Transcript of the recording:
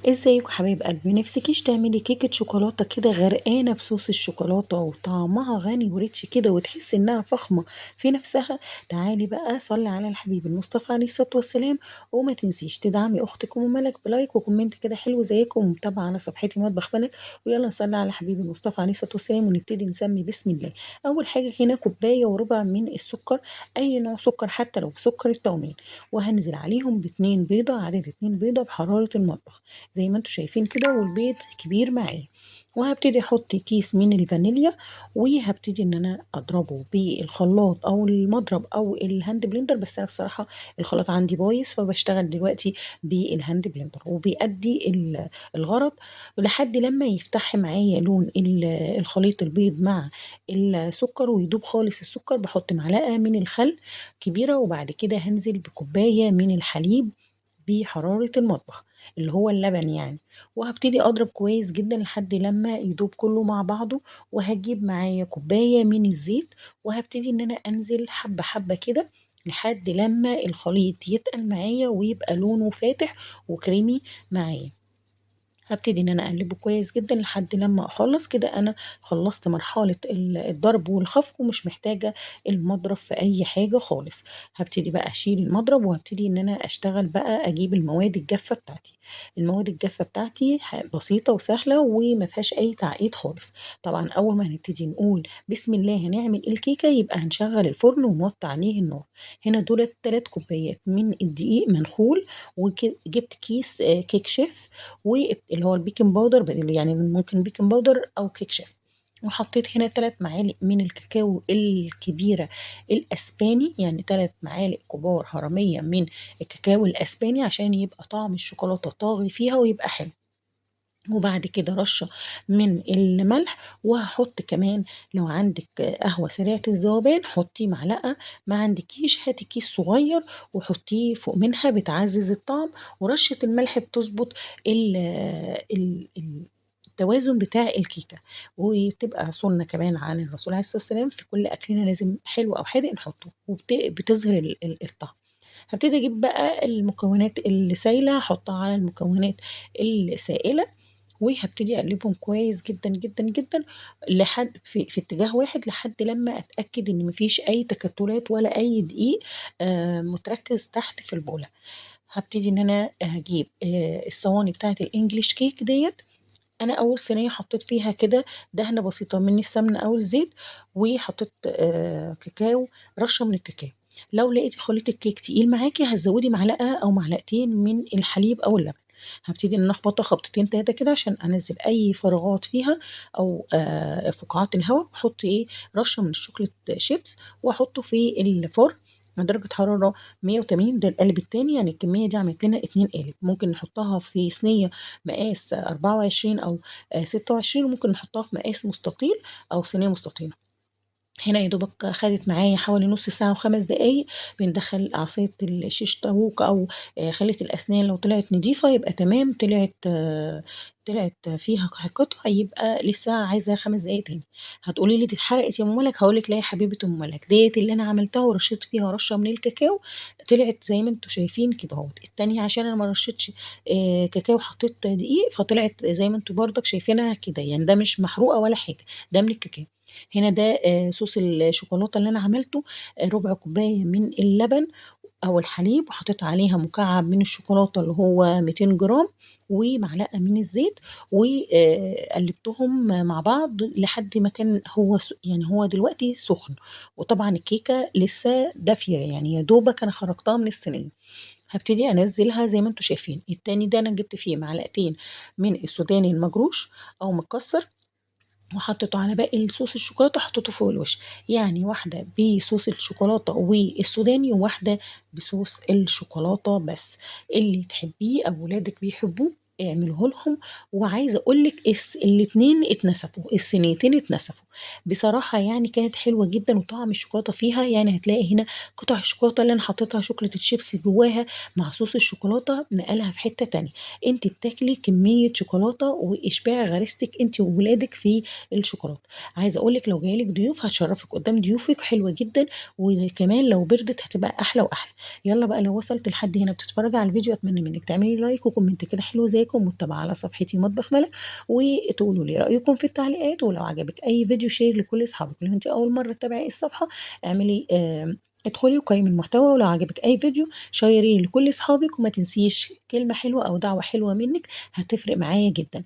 ازيكم حبايب قلبي؟ نفسكيش تعملي كيكة شوكولاتة كده غرقانة بصوص الشوكولاتة وطعمها غني وريتش كده وتحسي انها فخمة في نفسها؟ تعالي بقى صلي على الحبيب المصطفى عليه الصلاة والسلام. وما تنسيش تدعمي اختك ام ملك بلايك وكومنت كده حلو زيكم ومتابعة على صفحتي مطبخ ملك. ويلا نصلي على الحبيب المصطفى عليه الصلاة والسلام ونبتدي نسمي بسم الله. اول حاجة هنا كوباية وربع من السكر، اي نوع سكر حتى لو سكر التومين. وهنزل عليهم باتنين بيضة، عدد اتنين بيضة بحرارة المطبخ زي ما انتوا شايفين كده، والبيض كبير معايا. وهبتدي احط كيس من الفانيليا، وهبتدي ان انا اضربه بالخلاط او المضرب او الهاند بلندر، بس انا بصراحه الخلاط عندي بايظ فبشتغل دلوقتي بالهاند بلندر، وبيأدي الغرض لحد لما يفتح معايا لون الخليط البيض مع السكر ويدوب خالص السكر. بحط معلقه من الخل كبيره، وبعد كده هنزل بكوبايه من الحليب بحرارة المطبخ اللي هو اللبن يعني. وهبتدي اضرب كويس جدا لحد لما يدوب كله مع بعضه. وهجيب معايا كوباية من الزيت، وهبتدي ان انا انزل حبة حبة كده لحد لما الخليط يتقل معايا ويبقى لونه فاتح وكريمي معايا. هبتدي ان انا اقلبه كويس جدا لحد لما اخلص كده. انا خلصت مرحلة الضرب والخفق ومش محتاجة المضرب في اي حاجة خالص. هبتدي بقى اشيل المضرب وهبتدي ان انا اشتغل بقى اجيب المواد الجافة بتاعتي. المواد الجافة بتاعتي بسيطة وسهلة وما فيهاش اي تعقيد خالص. طبعا اول ما هنبتدي نقول بسم الله هنعمل الكيكة يبقى هنشغل الفرن ونوطي عليه النار. هنا دول 3 كوبايات من الدقيق منخول، وجبت كيس كيك شيف، واللي هو البيكنج باودر يعني ممكن بيكنج باودر او كيك شيف. وحطيت هنا 3 معالق من الكاكاو الكبيرة الأسباني، يعني 3 معالق كبار هرمية من الكاكاو الأسباني عشان يبقى طعم الشوكولاتة طاغي فيها ويبقى حلو. وبعد كده رشة من الملح، وهحط كمان لو عندك قهوة سريعة الذوبان حطي معلقة، ما عندكيش هاتي كيس صغير وحطيه فوق منها بتعزز الطعم. ورشة الملح بتظبط ال ال ال التوازن بتاع الكيكة. وبتبقى سنة كمان عن الرسول عليه الصلاة والسلام، في كل أكلنا لازم حلو أو حادق نحطه وبتظهر الطعم. هبتدي أجيب بقى المكونات السايلة أحطها على المكونات السائلة، وهبتدي اقلبهم كويس جدا جدا جدا لحد في اتجاه واحد لحد لما اتاكد ان مفيش اي تكتلات ولا اي دقيق متركز تحت في البوله. هبتدي ان انا هجيب الصواني بتاعت الانجليش كيك ديت. انا اول صينيه حطيت فيها كده دهنه بسيطه من السمنه او الزيت، وحطيت كاكاو، رشه من الكاكاو. لو لقيتي خليط الكيك تقيل معاكي هتزودي معلقه او معلقتين من الحليب او اللبن. هبتدي ان انا اخبطها خبطتين تلاته كده عشان انزل اي فراغات فيها او فقاعات الهواء. واحط رشه من الشوكولاته شيبس واحطه في الفرن على درجة حرارة 180. ده القالب التاني، يعني الكمية دي عملت لنا 2 قالب. ممكن نحطها في صينية مقاس 24 أو 26، وممكن نحطها في مقاس مستطيل أو صينية مستطيلة. هنا يا دوبك خدت معايا حوالي نص ساعة و5 دقايق. بندخل عصاية الشيش طاووق أو خلة الأسنان، لو طلعت نضيفة يبقى تمام، طلعت فيها قطع يبقى لسه عايزة 5 دقايق تاني. هتقولي لي دي اتحرقت يا ام ملك، هقولك لا يا حبيبة ام ملك، ديت اللي انا عملتها ورشيت فيها رشة من الكاكاو طلعت زي ما انتوا شايفين كده اهوت. التانية عشان انا ما رشيتش كاكاو حطيت دقيق فطلعت زي ما انتوا برضك شايفينها كده، يعني ده مش محروقة ولا حاجة، ده من الكاكاو. هنا ده صوص الشوكولاته اللي انا عملته. ربع كوبايه من اللبن او الحليب، وحطيت عليها مكعب من الشوكولاته اللي هو 200 جرام، ومعلقه من الزيت، وقلبتهم مع بعض لحد ما كان هو يعني هو دلوقتي سخن. وطبعا الكيكه لسه دافيه يعني يا دوبك انا خرجتها من الصينيه. هبتدي انزلها زي ما انتم شايفين. التاني ده انا جبت فيه معلقتين من السوداني المجروش او متكسر، وحطيته على باقي الصوص الشوكولاته حطيته فوق الوش. يعني واحده بصوص الشوكولاته والسوداني، وواحده بصوص الشوكولاته بس. اللي تحبيه او ولادك بيحبوه اعمله لهم. وعايزه اقول لك الاتنين اتنسفوا، الصينيتين اتنسفوا بصراحه. يعني كانت حلوه جدا وطعم الشوكولاته فيها، يعني هتلاقي هنا قطع الشوكولاته اللي انا حطيتها شوكولاته الشيبس جواها مع صوص الشوكولاته نقلها في حته تانية. انت بتاكلي كميه شوكولاته واشباع غريزتك انت وولادك في الشوكولاته. عايزه اقول لك لو جايلك ضيوف هتشرفك قدام ضيوفك، حلوه جدا. وكمان لو بردت هتبقى احلى واحلى. يلا بقى لو وصلت لحد هنا بتتفرجي على الفيديو اتمنى منك تعملي لايك وكومنت كده حلو زي الاشتراك والمتابعة على صفحتي مطبخ ملك، وتقولوا لي رأيكم في التعليقات، ولو عجبك أي فيديو شير لكل أصحابك، ولو أنتِ أول مرة تتابعي الصفحة اعملي ادخلي وقيّمي المحتوى، ولو عجبِك أي فيديو شيّريه لكل أصحابِك، وما تنسيش كلمة حلوة أو دعوة حلوة منِّك هتفرق معايا جدًا.